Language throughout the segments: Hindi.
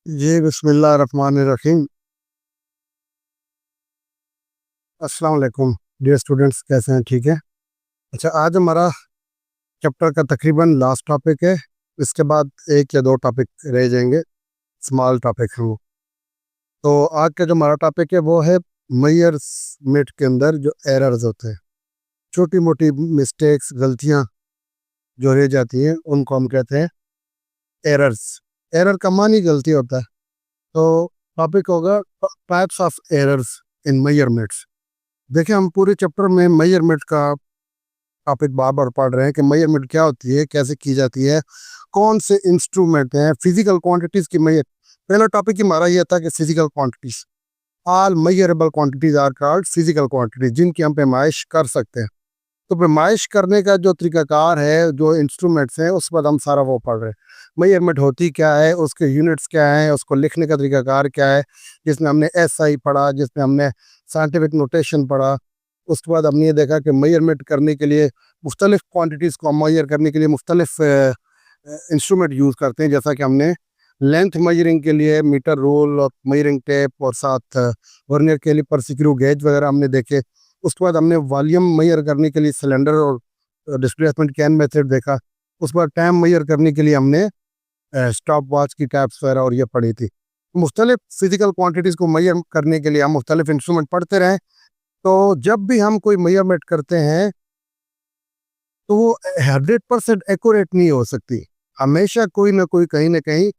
जी बिस्मिल्लाहिर्रहमानिर्रहीम। अस्सलाम वालेकुम डियर स्टूडेंट्स, कैसे हैं? ठीक है। अच्छा, आज हमारा चैप्टर का तकरीबन लास्ट टॉपिक है। इसके बाद एक या दो टॉपिक रह जाएंगे, स्मॉल टॉपिक हैं वो। तो आज का जो हमारा टॉपिक है वो है मेजरमेंट के अंदर जो एरर्स होते हैं, छोटी मोटी मिस्टेक्स, गलतियां जो रह जाती हैं, उनको हम कहते हैं एरर्स। एरर का मानी गलती होता है। तो टॉपिक होगा types of errors in measurements. देखिए, हम पूरे चैप्टर में मेजरमेंट का टॉपिक बार बार पढ़ रहे हैं कि मेजरमेंट क्या होती है, कैसे की जाती है, कौन से इंस्ट्रूमेंट हैं, फिजिकल क्वांटिटीज की मेजर। पहला टॉपिक हमारा ये था कि physical quantities, all measurable quantities are called physical quantities, जिनकी हम पैमाइश कर सकते हैं। तो पैमाइश करने का जो तरीकाकार है, जो इंस्ट्रूमेंट्स हैं, उस पर हम सारा वो पढ़ रहे हैं। मेजरमेंट होती क्या है, उसके यूनिट्स क्या हैं, उसको लिखने का तरीकाकार क्या है, जिसमें हमने एसआई पढ़ा, जिसमें हमने साइंटिफिक नोटेशन पढ़ा। उसके बाद हमने ये देखा कि मेजरमेंट करने के लिए मुख्तलिफ क्वांटिटीज़ को हम मेजर करने के लिए मुख्तलिफ इंस्ट्रूमेंट यूज़ करते हैं। जैसा कि हमने लेंथ मेजरिंग के लिए मीटर रोल और मेजरिंग टेप और साथ वर्नियर कैलिपर, स्क्रू गेज वगैरह हमने देखे। उसके बाद हमने वॉल्यूम मेजर करने के लिए सिलेंडर और डिस्प्लेसमेंट कैन मेथड देखा। उसके बाद टाइम मेजर करने के लिए हमने स्टॉप वॉच की टैप्स वगैरह और ये पढ़ी थी। मुख्तलिफ फिजिकल क्वांटिटीज़ को मेजर करने के लिए हम मुख्तलिफ इंस्ट्रूमेंट पढ़ते रहें। तो जब भी हम कोई मेजरमेंट करते हैं तो वो 100% एक्यूरेट नहीं हो सकती। हमेशा कोई ना कोई कहीं ना कहीं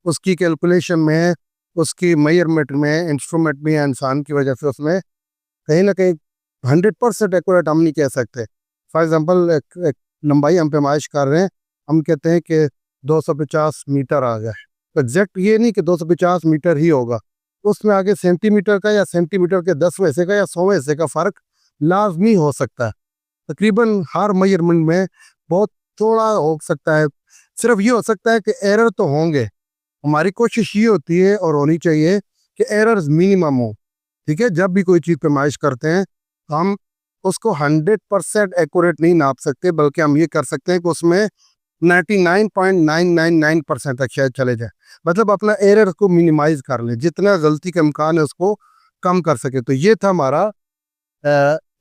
उसकी कैलकुलेशन में, उसकी मेजरमेंट में, इंस्ट्रूमेंट में या इंसान की वजह से उसमें कहीं ना कहीं 100% एक्यूरेट हम नहीं कह सकते। फॉर एग्जांपल, एक लंबाई हम पैमाइश कर रहे हैं, हम कहते हैं कि 250 मीटर आ गया। तो एग्जैक्ट ये नहीं कि 250 मीटर ही होगा, उसमें आगे सेंटीमीटर का या सेंटीमीटर के 10वें हिस्से का या 100वें हिस्से का फ़र्क लाजमी हो सकता है। तकरीबन हर मेजरमेंट में बहुत थोड़ा हो सकता है। सिर्फ ये हो सकता है कि एरर तो होंगे। हमारी कोशिश ये होती है और होनी चाहिए कि एरर्स मिनिमम हो। ठीक है, जब भी कोई चीज़ पैमाइश करते हैं तो हम उसको 100% एक्यूरेट नहीं नाप सकते, बल्कि हम ये कर सकते हैं कि उसमें 99.999% तक शायद चले जाए। मतलब अपना एरर को मिनिमाइज कर लें, जितना गलती का इम्कान है उसको कम कर सके। तो ये था हमारा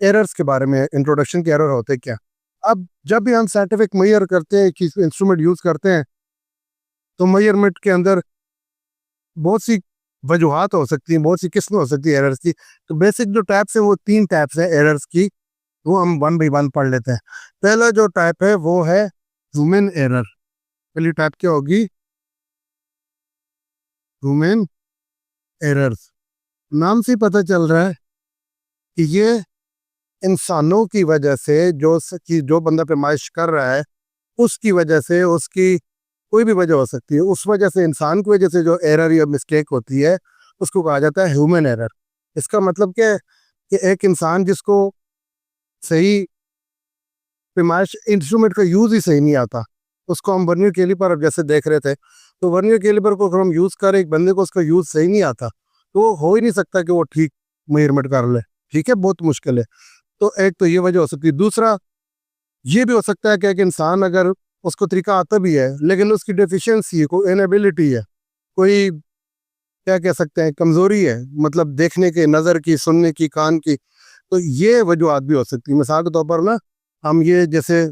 एरर्स के बारे में इंट्रोडक्शन के एरर होते क्या। अब जब भी हम साइंटिफिक मेजर करते हैं, कि इंस्ट्रूमेंट यूज़ करते हैं, तो मेजरमेंट के अंदर बहुत सी वजूहात हो सकती हैं, बहुत सी किस्में हो सकती है एरर्स की। तो बेसिक जो टाइप्स हैं वो तीन टाइप्स हैं एरर्स की, वो हम वन बाई वन पढ़ लेते हैं। पहला जो टाइप है वो है ह्यूमन एरर। पहली टाइप क्या होगी? Human errors. नाम से ही पता चल रहा है कि ये इंसानों की वजह से, जो बंदा पैमाइश कर रहा है उसकी वजह से, उसकी कोई भी वजह हो सकती है, उस वजह से, इंसान की वजह से जो एरर या मिस्टेक होती है उसको कहा जाता है ह्यूमन एरर। इसका मतलब क्या है कि एक इंसान जिसको सही पैमाइश इंस्ट्रूमेंट का यूज़ ही सही नहीं आता, उसको हम वर्नियर कैलिपर अब जैसे देख रहे थे, तो वर्नियर कैलिपर को अगर हम यूज़ करें, एक बंदे को उसका यूज़ सही नहीं आता, तो वो हो ही नहीं सकता कि वो ठीक मेजरमेंट कर ले। ठीक है, बहुत मुश्किल है। तो एक तो ये वजह हो सकती है। दूसरा ये भी हो सकता है कि एक इंसान अगर उसको तरीका आता भी है लेकिन उसकी डेफिशिएंसी है, कोई इनएबिलिटी है, कोई क्या कह सकते हैं, कमजोरी है, मतलब देखने के, नज़र की, सुनने की, कान की, तो ये वजूहत भी हो सकती है। मिसाल के तौर पर ना, हम ये जैसे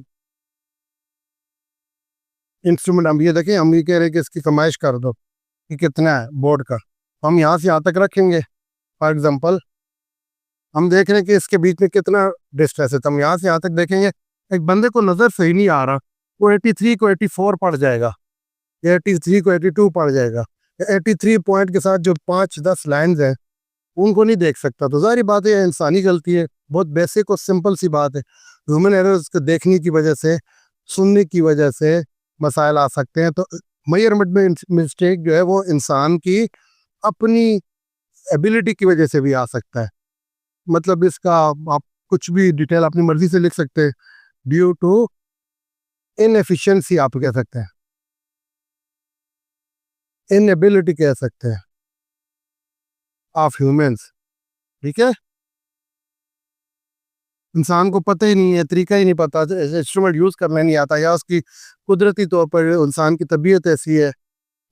इंस्ट्रूमेंट, हम ये देखें, हम ये कह रहे हैं कि इसकी फरमाइश कर दो कि कितना है बोर्ड का, हम यहाँ से यहाँ तक रखेंगे। फॉर एग्जांपल, हम देख रहे हैं कि इसके बीच में कितना डिस्टेंस है, तो हम यहाँ से यहाँ तक देखेंगे। एक बंदे को नज़र सही नहीं आ रहा, वो 83 को 84 पड़ जाएगा, या 83 को 82 पड़ जाएगा। 83 पॉइंट के साथ जो 5-10 लाइन्स हैं उनको नहीं देख सकता। तो जाहिर बात है, इंसानी गलती है, बहुत बेसिक और सिंपल सी बात है। ह्यूमन एरर्स को देखने की वजह से, सुनने की वजह से मसाइल आ सकते हैं। तो मेजरमेंट में मिस्टेक जो है वो इंसान की अपनी एबिलिटी की वजह से भी आ सकता है। मतलब इसका आप कुछ भी डिटेल अपनी मर्जी से लिख सकते हैं। ड्यू टू इनएफिशिएंसी आप कह सकते हैं, इनएबिलिटी कह सकते हैं ऑफ ह्यूमंस। ठीक है, इंसान को पता ही नहीं है, तरीका ही नहीं पता, इंस्ट्रूमेंट यूज़ करना नहीं आता, या उसकी कुदरती तौर पर इंसान की तबीयत ऐसी है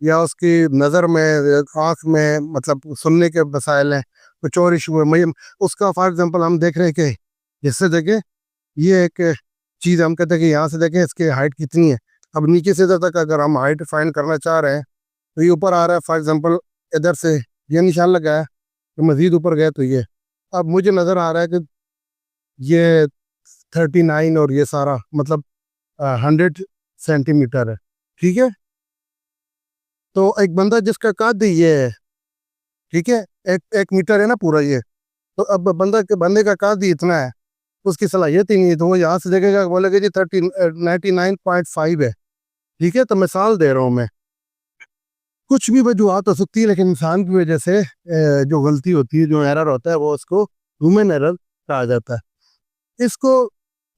या उसकी नज़र में, आँख में, मतलब सुनने के मसाइल हैं, कुछ और इशू है, मैं उसका फॉर एग्जांपल हम देख रहे हैं कि जैसे देखें ये एक चीज़ हम कहते हैं कि यहाँ से देखें इसकी हाइट कितनी है। अब नीचे से इधर तक अगर हम हाइट फाइंड करना चाह रहे हैं तो ये ऊपर आ रहा है, फॉर एग्जांपल इधर से ये निशान लगा है, तो मज़ीद ऊपर गए तो ये, अब मुझे नज़र आ रहा है कि ये 39 और ये सारा मतलब 100 सेंटीमीटर है, ठीक है। तो एक बंदा जिसका कद ये है, ठीक है, एक मीटर है ना पूरा ये, तो अब बंदे का कद ही इतना है, उसकी सलाहियत ही नहीं है, तो वो यहाँ से देखेगा, बोलेगा जी 99.5 है, ठीक है। तो मिसाल दे रहा हूँ मैं, कुछ भी वजूहत हो सकती है, लेकिन इंसान की वजह से जो गलती होती है, जो एरर होता है, वो उसको ह्यूमन एरर कहा जाता है। इसको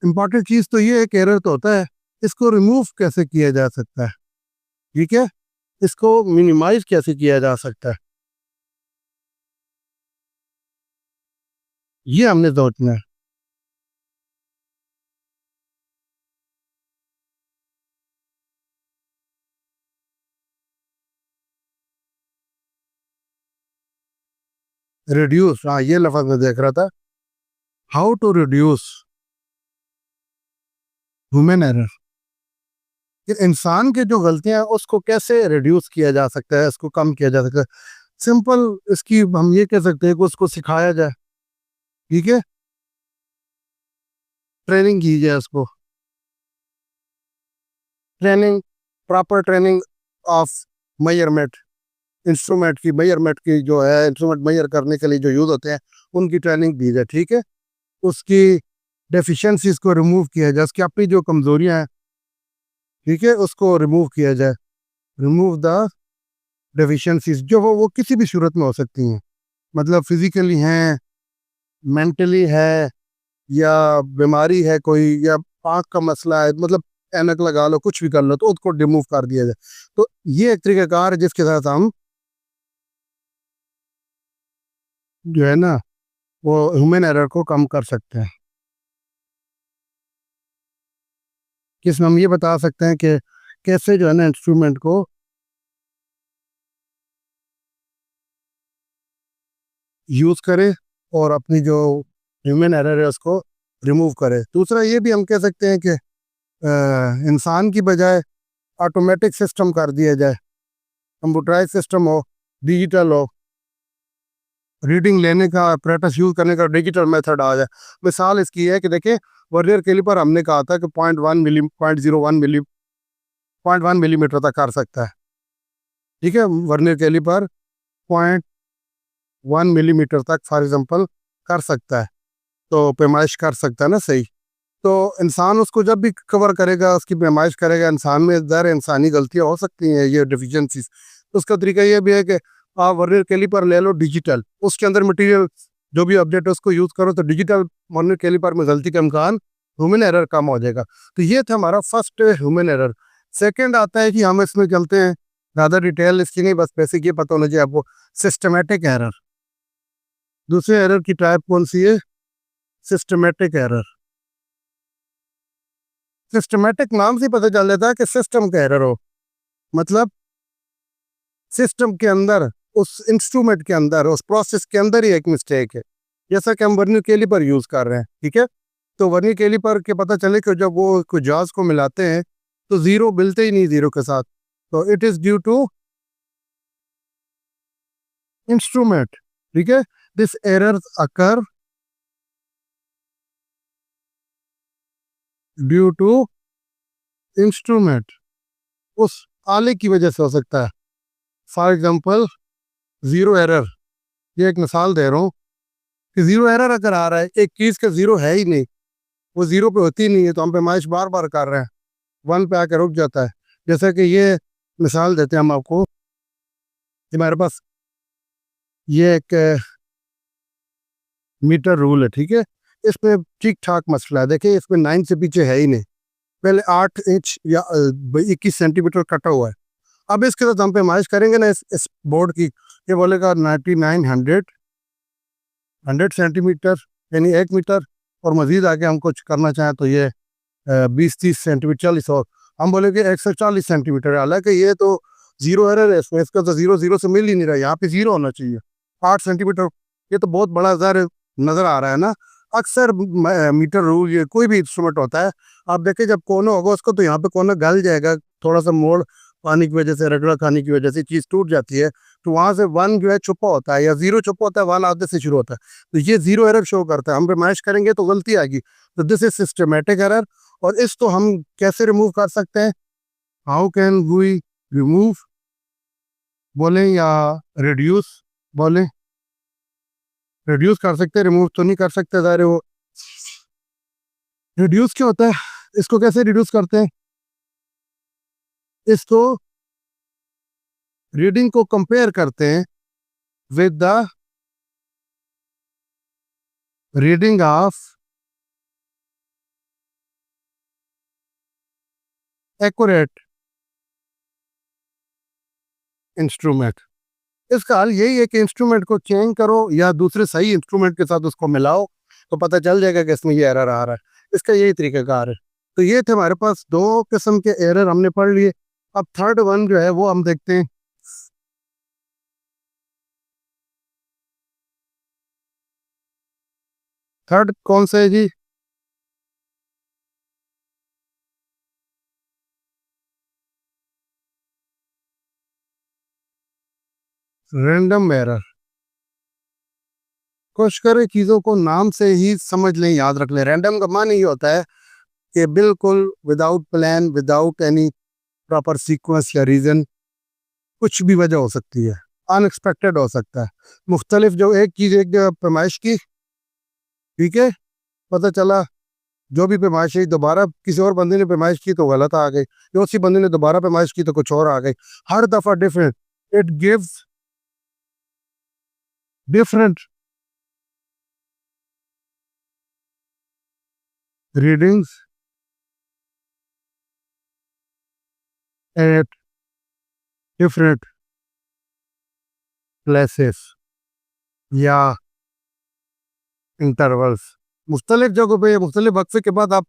इम्पॉर्टेंट चीज़ तो ये है कि एरर तो होता है, इसको रिमूव कैसे किया जा सकता है, ठीक है, इसको मिनिमाइज कैसे किया जा सकता है, ये हमने सोचना है। रिड्यूस, हाँ ये लफ्ज मैं देख रहा था, how to reduce human error, कि इंसान के जो गलतियां हैं उसको कैसे रिड्यूस किया जा सकता है, इसको कम किया जा सकता है। सिंपल इसकी हम ये कह सकते हैं कि उसको सिखाया जाए, ठीक है, ट्रेनिंग की जाए उसको, training, proper training of measurement, instrument की, मेजरमेंट की जो है, इंस्ट्रूमेंट मेजर करने के लिए जो यूज़ होते हैं उनकी ट्रेनिंग दी जाए, ठीक है। उसकी डेफिशिएंसीज को रिमूव किया जाए, उसकी अपनी जो कमजोरियां हैं, ठीक है, उसको रिमूव किया जाए, रिमूव द डेफिशिएंसीज, जो वो किसी भी सूरत में हो सकती हैं, मतलब फिजिकली हैं, मेंटली है, या बीमारी है कोई, या आँख का मसला है, मतलब ऐनक लगा लो, कुछ भी कर लो, तो उसको रिमूव कर दिया जाए। तो ये एक तरीकाकार है जिसके साथ हम जो है ना वो ह्यूमन एरर को कम कर सकते हैं, कि इसमें हम ये बता सकते हैं कि कैसे जो है ना इंस्ट्रूमेंट को यूज़ करे और अपनी जो ह्यूमन एरर है उसको रिमूव करे। दूसरा ये भी हम कह सकते हैं कि इंसान की बजाय ऑटोमेटिक सिस्टम कर दिया जाए, कंप्यूटराइज सिस्टम हो, डिजिटल हो, रीडिंग लेने का अपरेटस यूज करने का डिजिटल मेथड आ जाए। मिसाल इसकी है कि देखिए, वर्नियर कैलिपर हमने कहा था कि 0.1 मिलीमीटर तक कर सकता है, ठीक है, वर्नियर कैलिपर 0.1 मिलीमीटर तक फॉर एग्जांपल कर सकता है, तो पैमाइश कर सकता है ना, सही। तो इंसान उसको जब भी कवर करेगा, उसकी पैमाइश करेगा, इंसान में दर इंसानी गलतियां हो सकती हैं, ये डिफिशियंसीज, तो उसका तरीका ये भी है कि आप वर्नियर कैलिपर ले लो डिजिटल, उसके अंदर मटेरियल जो भी अपडेट है उसको यूज़ करो, तो डिजिटल वर्नियर कैलिपर में गलती का इम्कान, ह्यूमन एरर कम हो जाएगा। तो ये था हमारा फर्स्ट ह्यूमन एरर। सेकेंड आता है कि हम इसमें चलते हैं, ज़्यादा डिटेल इसकी नहीं, बस बेसिक ये पता होना चाहिए आपको, सिस्टमेटिक एरर। दूसरे एरर की टाइप कौन सी है? Systematic error. सिस्टमेटिक नाम से पता चल जाता है कि सिस्टम का एरर हो, मतलब सिस्टम के अंदर, उस इंस्ट्रूमेंट के अंदर, उस प्रोसेस के अंदर ही एक मिस्टेक है। जैसा कि हम वर्नियर कैलिपर यूज कर रहे हैं, ठीक है, तो वर्नियर कैलिपर के पता चले कि जब वो कुछ जाज को मिलाते हैं तो जीरो मिलते ही नहीं जीरो के साथ, तो it is due to instrument, ठीक है। This error occur due to instrument, उस आले की वजह से हो सकता है। फॉर एग्जांपल जीरो एरर, ये एक मिसाल दे रहा हूँ कि जीरो एरर अगर आ रहा है, एक चीज का जीरो है ही नहीं, वो जीरो पे होती नहीं है, तो हम पैमाइश बार बार कर रहे हैं, वन पे आकर रुक जाता है। जैसे कि ये मिसाल देते हैं हम आपको कि हमारे पास ये एक मीटर रूल है, ठीक है, इसमें ठीक ठाक मसला है। देखिए इसमें 9 से पीछे है ही नहीं, पहले 8 इंच या 21 सेंटीमीटर कटा हुआ है। अब इसके साथ हम पैमाइश करेंगे ना इस बोर्ड की, ये बोलेगा 99 100 यानी 1 मीटर, और मजीद आगे हम कुछ करना चाहें तो ये 20 30 सेंटीमीटर 40, और हम बोलेंगे 140 सेंटीमीटर है। हालांकि ये तो जीरो एरर है इसमें, इसका तो जीरो जीरो से मिल ही नहीं रहा, यहाँ पे जीरो होना चाहिए। 8 सेंटीमीटर, ये तो बहुत बड़ा ज़र नजर आ रहा है ना। अक्सर मीटर रूल, ये कोई भी इंस्ट्रूमेंट होता है, आप देखें जब कोना होगा उसको तो यहाँ पे कोना गल जाएगा, थोड़ा सा मोड़ पानी की वजह से, रगड़ा खाने की वजह से चीज टूट जाती है, तो वहां से वन जो है छुपा होता है या जीरो छुपा होता है, वन आधे से शुरू होता है, तो ये जीरो एरर शो करता है। हम रिमाइश करेंगे तो गलती आएगी, तो दिस इज सिस्टमेटिक एरर। और इसको हम कैसे रिमूव कर सकते हैं? हाउ कैन वी रिमूव बोले या रिड्यूस बोले? रिड्यूस कर सकते हैं, रिमूव तो नहीं कर सकते, ज़ाहिर है वो। रिड्यूस क्या होता है, इसको कैसे रिड्यूस करते हैं? इसको रीडिंग को कंपेयर करते हैं with the reading of accurate instrument. इसका हल यही है कि इंस्ट्रूमेंट को चेंज करो या दूसरे सही इंस्ट्रूमेंट के साथ उसको मिलाओ, तो पता चल जाएगा कि इसमें ये एरर आ रहा है। इसका यही तरीकाकार है। तो ये थे हमारे पास दो किस्म के एरर हमने पढ़ लिए। अब थर्ड वन जो है वो हम देखते हैं। थर्ड कौन सा है जी? Random error. कोशिश करें चीज़ों को नाम से ही समझ लें, याद रख लें। रैंडम का मान ये होता है कि बिल्कुल without plan, without any proper sequence या रीज़न, कुछ भी वजह हो सकती है, अनएक्सपेक्टेड हो सकता है। मुख्तलिफ जो एक चीज़ एक जगह पैमाइश की, ठीक है, पता चला जो भी पैमाइश है दोबारा किसी और बंदे ने पैमाइश की तो गलत आ गई, या उसी बंदे ने दोबारा पैमाइश की तो कुछ और आ गई, हर दफ़ा different. It gives different readings at different places या इंटरवल्स। मुख्तलिफ जगहों पे मुख्तलिफ वक्फे के बाद आप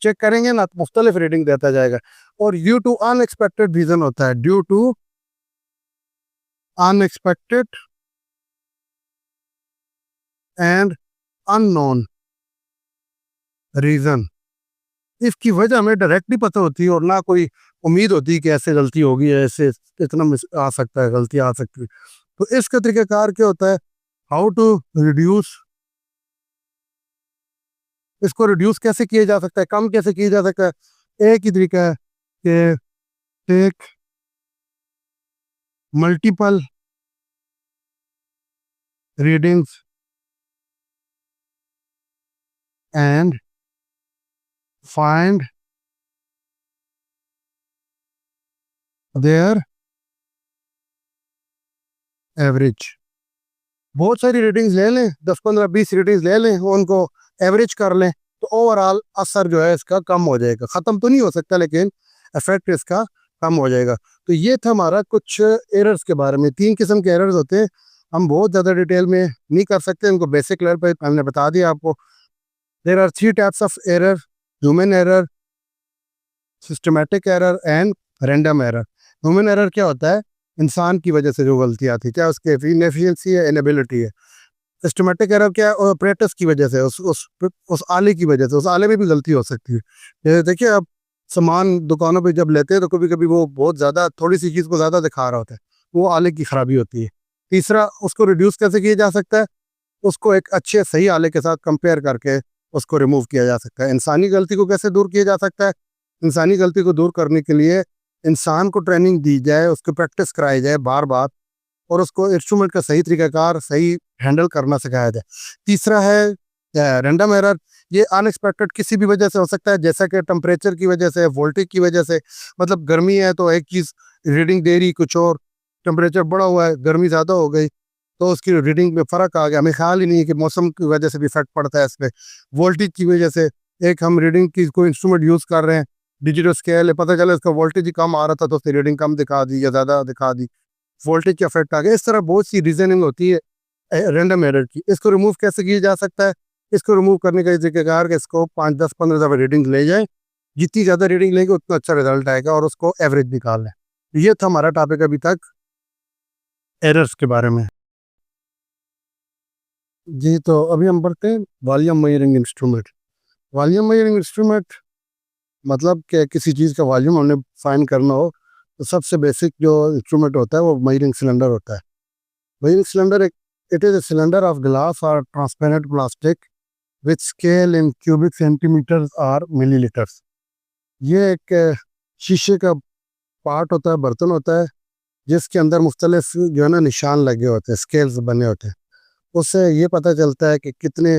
चेक करेंगे ना तो मुख्तलिफ रीडिंग देता जाएगा। और ड्यू टू अनएक्सपेक्टेड रीजन होता है, due to unexpected and unknown reason. इसकी वजह हमें डायरेक्टली पता होती है और ना कोई उम्मीद होती है कि ऐसे गलती होगी, ऐसे इतना आ सकता है, गलती आ सकती है। तो इसका तरीकाकार क्या होता है? हाउ टू रिड्यूस, इसको रिड्यूस कैसे किया जा सकता है, कम कैसे किया जा सकता है? एक ही तरीका है कि take multiple readings and find their average. बहुत सारी रीडिंग्स ले लें, 10 15 20 रीडिंग्स ले लें, उनको एवरेज कर लें, तो ओवरऑल असर जो है इसका कम हो जाएगा। ख़त्म तो नहीं हो सकता लेकिन इफेक्ट इसका कम हो जाएगा। तो ये था हमारा कुछ एरर्स के बारे में। 3 किस्म के एरर्स होते हैं, हम बहुत ज़्यादा डिटेल में नहीं कर सकते, उनको बेसिक लेवल पर हमने बता दिया आपको। There are 3 types of error: human error, systematic error and random error. Human error क्या होता है? इंसान की वजह से जो गलती आती है, क्या उसके इनएफिशिएंसी है, इनएबिलिटी है। सिस्टमेटिक एरर क्या है? ऑपरेटर्स की वजह से, उस आले की वजह से, उस आले में भी गलती हो सकती है। देखिए आप सामान दुकानों पे जब लेते हैं तो कभी कभी वो बहुत ज़्यादा थोड़ी सी चीज़ को ज़्यादा दिखा रहा होता है, वो आले की खराबी होती है। तीसरा, उसको रिड्यूस कैसे किया जा सकता है? उसको एक अच्छे सही आले के साथ कंपेयर करके उसको रिमूव किया जा सकता है। इंसानी गलती को कैसे दूर किया जा सकता है? इंसानी गलती को दूर करने के लिए इंसान को ट्रेनिंग दी जाए, उसको प्रैक्टिस कराई जाए बार बार, और उसको इंस्ट्रूमेंट का सही तरीकाकार सही हैंडल करना सिखाया जाए। तीसरा है रैंडम एरर। ये अनएक्सपेक्टेड किसी भी वजह से हो सकता है, जैसा कि टेम्परेचर की वजह से, वोल्टेज की वजह से। मतलब गर्मी है तो एक चीज़ रीडिंग दे रही कुछ और, टेम्परेचर बढ़ा हुआ है, गर्मी ज़्यादा हो गई तो उसकी रीडिंग में फ़र्क आ गया। हमें ख्याल ही नहीं है कि मौसम की वजह से भी इफेक्ट पड़ता है इसमें। वोल्टेज की वजह से एक हम रीडिंग की कोई इंस्ट्रूमेंट यूज़ कर रहे हैं, डिजिटल स्केल है, पता चला इसका वोल्टेज ही कम आ रहा था तो उसकी रीडिंग कम दिखा दी या ज़्यादा दिखा दी, वोल्टेज का इफेक्ट आ गया। इस तरह बहुत सी रीजनिंग होती है रैंडम एरर की। इसको रिमूव कैसे किया जा सकता है? इसको रिमूव करने का तरीकाकार कि इसको 5 10 15 दफ़ा रीडिंग ले जाए, जितनी ज़्यादा रीडिंग लेंगे उतना अच्छा रिजल्ट आएगा, और उसको एवरेज निकाल लें। ये था हमारा टॉपिक अभी तक एरर्स के बारे में। जी, तो अभी हम बढ़ते हैं volume measuring instrument. Volume measuring instrument मतलब कि किसी चीज़ का वॉल्यूम हमने फाइंड करना हो तो सबसे बेसिक जो इंस्ट्रूमेंट होता है वो मेजरिंग सिलेंडर होता है। मेजरिंग सिलेंडर एक it is a cylinder of glass और transparent plastic which scale in cubic centimetres और मिलीलीटर्स। ये एक शीशे का पार्ट होता है, बर्तन होता है, जिसके अंदर मुख्तलिफ जो है ना निशान लगे होते हैं, स्केल्स बने होते हैं। उससे ये पता चलता है कि कितने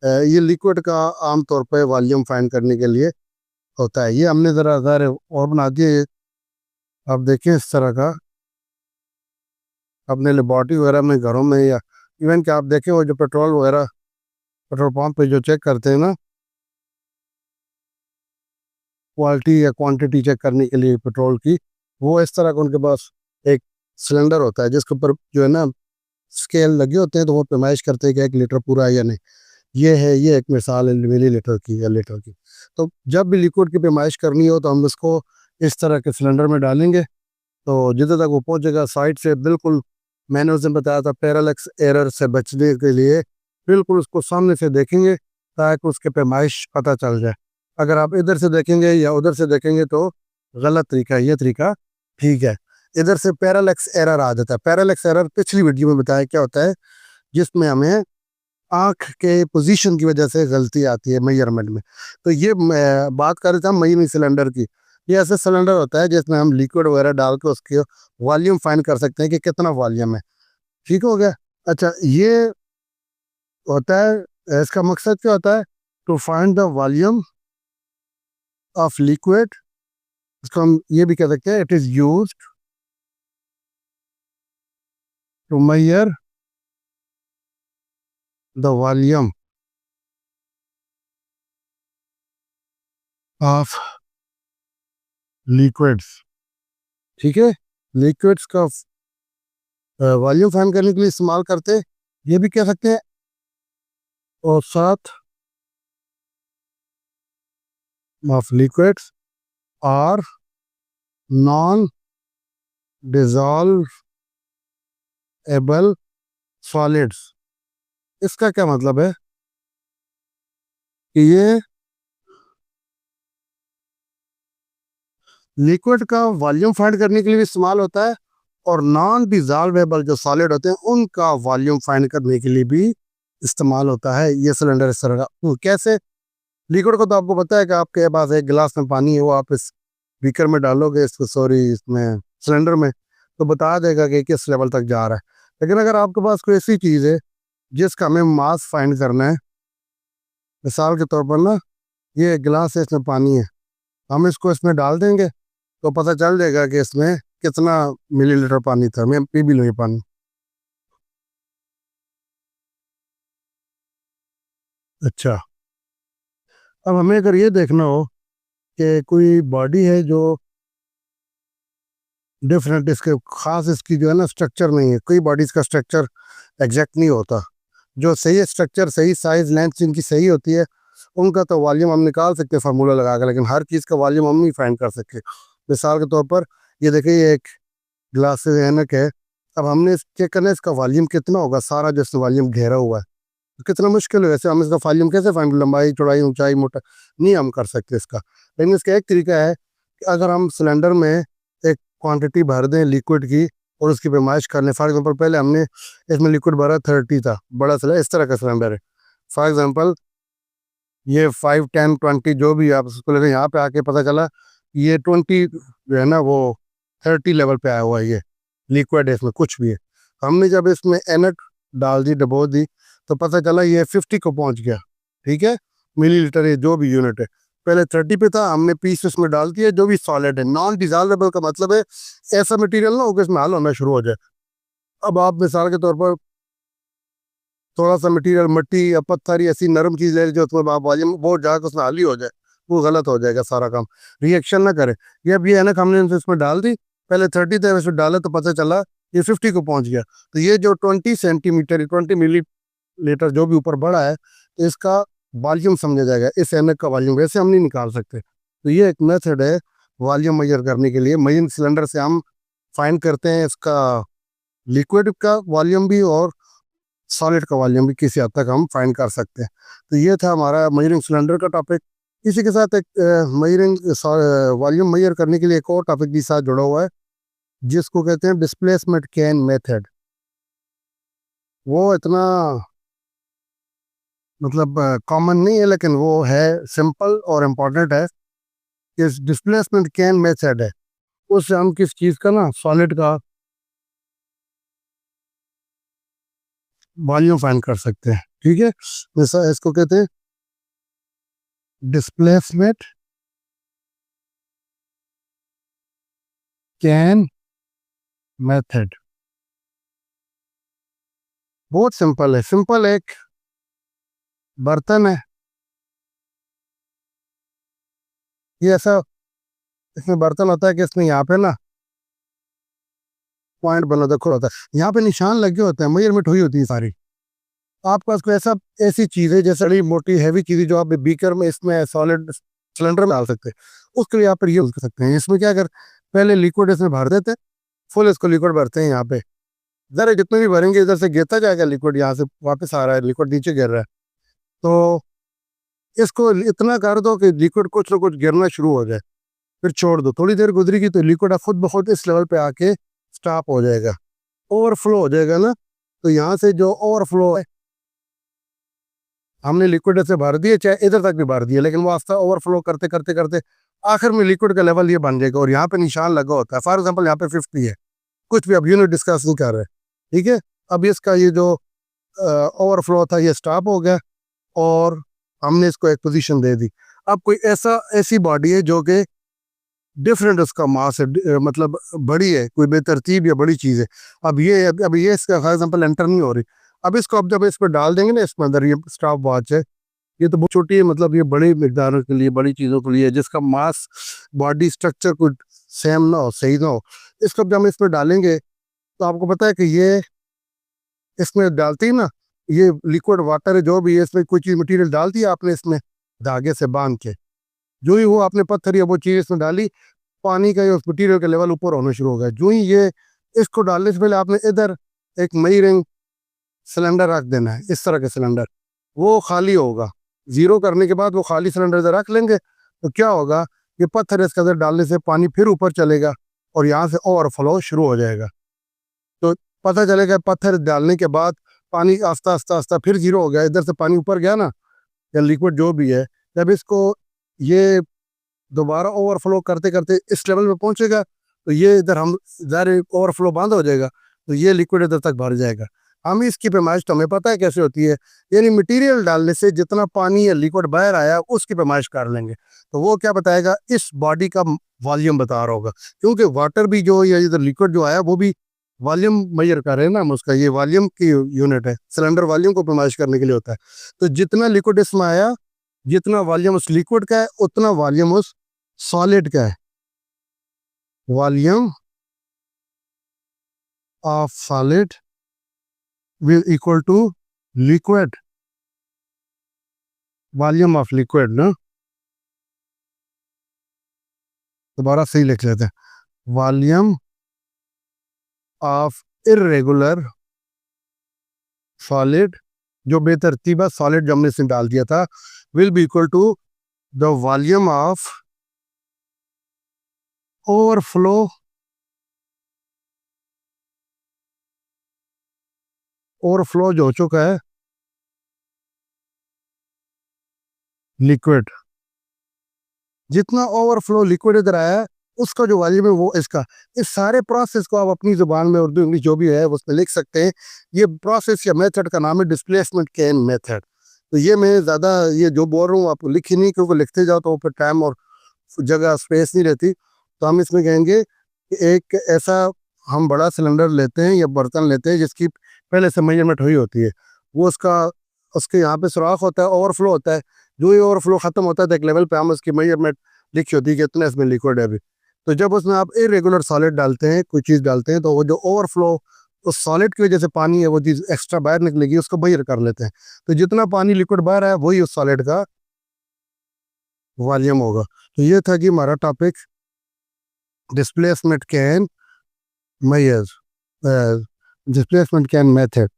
ये लिक्विड का आम तौर पे वॉल्यूम फाइंड करने के लिए होता है। ये हमने ज़रा और बना दिए, आप देखें इस तरह का अपने लेबॉर्ट्री वगैरह में, घरों में, या इवन कि आप देखें वो जो पेट्रोल वगैरह पेट्रोल पंप पे जो चेक करते हैं ना क्वालिटी या क्वांटिटी चेक करने के लिए पेट्रोल की, वो इस तरह का उनके पास एक सिलेंडर होता है जिसके ऊपर जो है ना स्केल लगे होते हैं, तो वो पैमाइश करते हैं कि 1 लीटर पूरा है या नहीं। ये है, ये एक मिसाल है मिली लीटर की या लीटर की। तो जब भी लिक्विड की पैमाइश करनी हो तो हम इसको इस तरह के सिलेंडर में डालेंगे, तो जितने तक वो पहुंचेगा साइड से बिल्कुल, मैंने उस दिन बताया था पैरेलक्स एरर से बचने के लिए बिल्कुल उसको सामने से देखेंगे ताकि उसके पैमाइश पता चल जाए। अगर आप इधर से देखेंगे या उधर से देखेंगे तो गलत तरीका है, ये तरीका ठीक है। इधर से पैरेलक्स एरर आ जाता है। पैरेलक्स एरर पिछली वीडियो में बताया क्या होता है, जिसमें हमें आँख के पोजीशन की वजह से गलती आती है मेजरमेंट में। तो ये मैं बात कर रहे थे हम मेजरिंग सिलेंडर की। ये ऐसा सिलेंडर होता है जिसमें हम लिक्विड वगैरह डाल के उसके वॉल्यूम फाइंड कर सकते हैं कि कितना वॉल्यूम है। ठीक हो गया। अच्छा, ये होता है, इसका मकसद क्या होता है, to find the volume of liquid. इसको हम ये भी कह सकते हैं, it is used to measure the volume of liquids. ठीक है, लिक्विड्स का वॉल्यूम फाइंड करने के लिए इस्तेमाल करते हैं। ये भी कह सकते हैं, और साथ of liquids are non dissolvable solids. इसका क्या मतलब है कि ये लिक्विड का वॉल्यूम फाइंड करने के लिए भी इस्तेमाल होता है, और नॉन डिजॉल्वेबल जो सॉलिड होते हैं उनका वॉल्यूम फाइंड करने के लिए भी इस्तेमाल होता है। ये सिलेंडर इस तरह का। कैसे? लिक्विड को तो आपको पता है कि आपके पास एक गिलास में पानी है, वो आप इस बीकर में डालोगे, इसको सॉरी इसमें सिलेंडर में, तो बता देगा कि किस लेवल तक जा रहा है। लेकिन अगर आपके पास कोई ऐसी चीज़ है जिसका हमें मास फाइंड करना है, मिसाल के तौर पर ना ये गिलास है, इसमें पानी है, हम इसको इसमें डाल देंगे तो पता चल जाएगा कि इसमें कितना मिलीलीटर पानी था। मैं पी भी लूँ ये पानी। अच्छा, अब हमें अगर ये देखना हो कि कोई बॉडी है जो डिफरेंट, इसके खास इसकी जो है ना स्ट्रक्चर नहीं है, कोई बॉडीज का स्ट्रक्चर एग्जैक्ट नहीं होता, जो सही स्ट्रक्चर, सही साइज, लेंथ जिनकी सही होती है उनका तो वॉल्यूम हम निकाल सकते हैं फार्मूला लगा कर, लेकिन हर चीज़ का वॉल्यूम हम नहीं फाइंड कर सकते। मिसाल के तौर पर ये देखिए, ये एक ग्लास से ऐनक है। अब हमने चेक करना है इसका वॉल्यूम कितना होगा, सारा जिसमें वॉल्यूम घेरा हुआ है, तो कितना मुश्किल है। वैसे हम इसका वॉल्यूम कैसे फाइंड, लंबाई चौड़ाई ऊंचाई मोटा नहीं हम कर सकते इसका। लेकिन इसका एक तरीका है कि अगर हम सिलेंडर में एक क्वांटिटी भर दें लिक्विड की और उसकी पैमाइश कर लें। फॉर एग्जांपल पहले हमने इसमें लिक्विड भरा 30 था, बड़ा सिलेंडर, इस तरह का सिलेंडर है। फॉर एग्जांपल ये 5, 10, 20 जो भी आप उसको लेकर यहाँ पे आके पता चला ये 20 जो है ना वो 30 लेवल पे आया हुआ है, ये लिक्विड है, इसमें कुछ भी है। हमने जब इसमें एनट डाल दी, डबो दी, तो पता चला ये 50 को पहुंच गया। ठीक है, मिलीलीटर, ये जो भी यूनिट है, पहले 30 पे था, हमने पीस उसमें डाल दिया। जो भी सॉलिड है, नॉन डिजॉल्वेबल का मतलब है ऐसा मटेरियल ना हो कि इसमें हल होना शुरू हो जाए। अब आप मिसाल के तौर पर थोड़ा सा मटेरियल, मिट्टी या पत्थर या ऐसी नरम चीज़ ले लीजिए, उसमें आप वॉल्यूम बहुत जाकर उसमें हल ही हो जाए, वो गलत हो जाएगा सारा काम, रिएक्शन ना करे। ये अब ये है ना, हमने इसमें डाल दी, पहले 30 थे, इसमें डाला तो पता चला ये 50 को पहुंच गया। तो ये जो 20 सेंटीमीटर 20 मिली लीटर जो भी ऊपर बढ़ा है, तो इसका वॉल्यूम समझा जाएगा, इस एनक का वॉल्यूम। वैसे हम नहीं निकाल सकते। तो ये एक मेथड है वॉल्यूम मेजर करने के लिए मेजरिंग सिलेंडर से हम फाइंड करते हैं इसका लिक्विड का वॉल्यूम भी और सॉलिड का वॉल्यूम भी किसी हद तक हम फाइंड कर सकते हैं। तो ये था हमारा मेजरिंग सिलेंडर का टॉपिक। इसी के साथ एक मेजरिंग वॉल्यूम मेजर करने के लिए एक और टॉपिक भी साथ जुड़ा हुआ है जिसको कहते हैं डिस्प्लेसमेंट कैन मेथड। वो इतना मतलब कॉमन नहीं है लेकिन वो है सिंपल और इम्पोर्टेंट है कि डिस्प्लेसमेंट कैन मेथड है उससे हम किस चीज़ का ना सॉलिड का वॉल्यूम फाइंड कर सकते हैं। ठीक है, जैसा इसको कहते हैं डिस्प्लेसमेंट कैन मेथड। बहुत सिंपल है। सिंपल एक बर्तन है, ये ऐसा इसमें बर्तन होता है कि इसमें यहाँ पे ना पॉइंट बना होता है, खुला होता है, यहाँ पे निशान लगे होते हैं, मेजरमेंट हुई होती है सारी। आपके पास कोई ऐसा ऐसी चीज़ है जैसे बड़ी मोटी हैवी चीज़ जो आप बीकर में इसमें सॉलिड सिलेंडर में डाल सकते हैं, उसके लिए आप पर यूज कर सकते हैं। इसमें क्या कर पहले लिक्विड इसमें भर देते हैं, फुल इसको लिक्विड भरते हैं यहाँ पे, ज़रा जितने भी भरेंगे इधर से गिरता जाएगा लिक्विड, यहाँ से वापस आ रहा है लिक्विड नीचे गिर रहा है। तो इसको इतना कर दो कि लिक्विड कुछ ना कुछ गिरना शुरू हो जाए, फिर छोड़ दो, थोड़ी देर गुजरेगी तो लिक्विड खुद ब खुद इस लेवल पे आके स्टॉप हो जाएगा, ओवरफ्लो हो जाएगा ना। तो यहाँ से जो ओवरफ्लो है, हमने लिक्विड ऐसे भर दिए, चाहे इधर तक भी भर दिए, लेकिन वो आस्ता ओवरफ्लो करते करते करते आखिर में लिक्विड का लेवल ये बन जाएगा और यहाँ पे निशान लगा होता है। फॉर एग्जाम्पल यहाँ पे 50 है, कुछ भी अब यूनिट डिस्कस नहीं कर रहे, ठीक है। अब इसका ये जो ओवरफ्लो था ये स्टॉप हो गया और हमने इसको एक पोजीशन दे दी। अब कोई ऐसी बॉडी है जो कि डिफरेंट उसका मास है, मतलब बड़ी है, कोई बेतरतीब या बड़ी चीज़ है। अब ये इसका फॉर एग्जाम्पल एंटर नहीं हो रही। अब इसको अब जब इस पर डाल देंगे ना, इसमें अंदर ये स्टॉप वॉच है, ये तो बहुत छोटी है, मतलब ये बड़ी मिकदारों के लिए, बड़ी चीज़ों के लिए, जिसका मास बॉडी स्ट्रक्चर कुछ सेम ना हो, सही ना हो। इसको जब हम इसमें डालेंगे तो आपको पता है कि ये इसमें डालते ही ना, ये लिक्विड वाटर है जो भी है, इसमें कोई चीज़ मटीरियल डाल दी आपने इसमें धागे से बांध के, जो ही वो आपने पत्थर या वो चीज़ इसमें डाली, पानी का या उस मटीरियल का लेवल ऊपर होना शुरू हो गया। जो ही ये इसको डालने से पहले आपने इधर एक मेजरिंग सिलेंडर रख देना है, इस तरह का सिलेंडर, वो खाली होगा। जीरो करने के बाद वो खाली सिलेंडर इधर रख लेंगे तो क्या होगा, ये पत्थर इसके अंदर डालने से पानी फिर ऊपर चलेगा और यहाँ से ओवरफ्लो शुरू हो जाएगा। तो पता चलेगा पत्थर डालने के बाद पानी आस्ता आस्ता आस्ता फिर जीरो हो गया, इधर से पानी ऊपर गया ना, या लिक्विड जो भी है, जब इसको ये दोबारा ओवरफ्लो करते करते इस लेवल में पहुंचेगा तो ये इधर हम ज़ाहिर ओवरफ्लो बंद हो जाएगा, तो ये लिक्विड इधर तक भर जाएगा। हम इसकी पैमाइश तो हमें पता है कैसे होती है, यानी मटेरियल डालने से जितना पानी या लिक्विड बाहर आया उसकी पैमाइश कर लेंगे, तो वो क्या बताएगा, इस बॉडी का वॉल्यूम बता रहा होगा, क्योंकि वाटर भी जो या इधर लिक्विड जो आया वो भी वॉल्यूम मेजर कर रहे हैं ना हम उसका, ये वॉल्यूम की यूनिट है, सिलेंडर वॉल्यूम को पैमाइश करने के लिए होता है। तो जितना लिक्विड इसमें आया, जितना वॉल्यूम उस लिक्विड का है उतना वॉल्यूम उस सॉलिड का है। Volume of solid will equal to liquid volume of liquid ना, दोबारा सही लिख लेते हैं, वॉल्यूम ऑफ इर्रेगुलर सॉलिड, जो बेतरतीबा सॉलिड जो हमने इसमें डाल दिया था, will be equal to the volume of overflow overflow जो हो चुका है लिक्विड, जितना ओवरफ्लो लिक्विड इधर आया है उसका जो वॉल्यूम है वो इसका। इस सारे प्रोसेस को आप अपनी जुबान में, उर्दू इंग्लिश जो भी है उसमें लिख सकते हैं। ये प्रोसेस या मेथड का नाम है डिस्प्लेसमेंट कैन मेथड। तो ये मैं ज़्यादा ये जो बोल रहा हूँ आपको लिखी नहीं, क्योंकि लिखते जाओ तो फिर टाइम और जगह स्पेस नहीं रहती। तो हम इसमें कहेंगे कि एक ऐसा हम बड़ा सिलेंडर लेते हैं या बर्तन लेते हैं जिसकी पहले से मेजरमेंट हुई होती है, वो उसके यहाँ पे सुराख होता है, ओवरफ्लो होता है। जो ही ओवरफ्लो ख़त्म होता है तो एक लेवल पे हम उसकी मेजरमेंट लिखी होती है कि इतना इसमें लिक्विड है अभी। तो जब उसमें आप इरेगुलर सॉलिड डालते हैं, कोई चीज़ डालते हैं, तो वो जो ओवरफ्लो उस सॉलिड की वजह से पानी है वो चीज़ एक्स्ट्रा बाहर निकलेगी, उसको मेजर कर लेते हैं। तो जितना पानी लिक्विड बाहर आया वही उस सॉलिड का वॉल्यूम होगा। तो ये था कि हमारा topic displacement can measure, displacement can method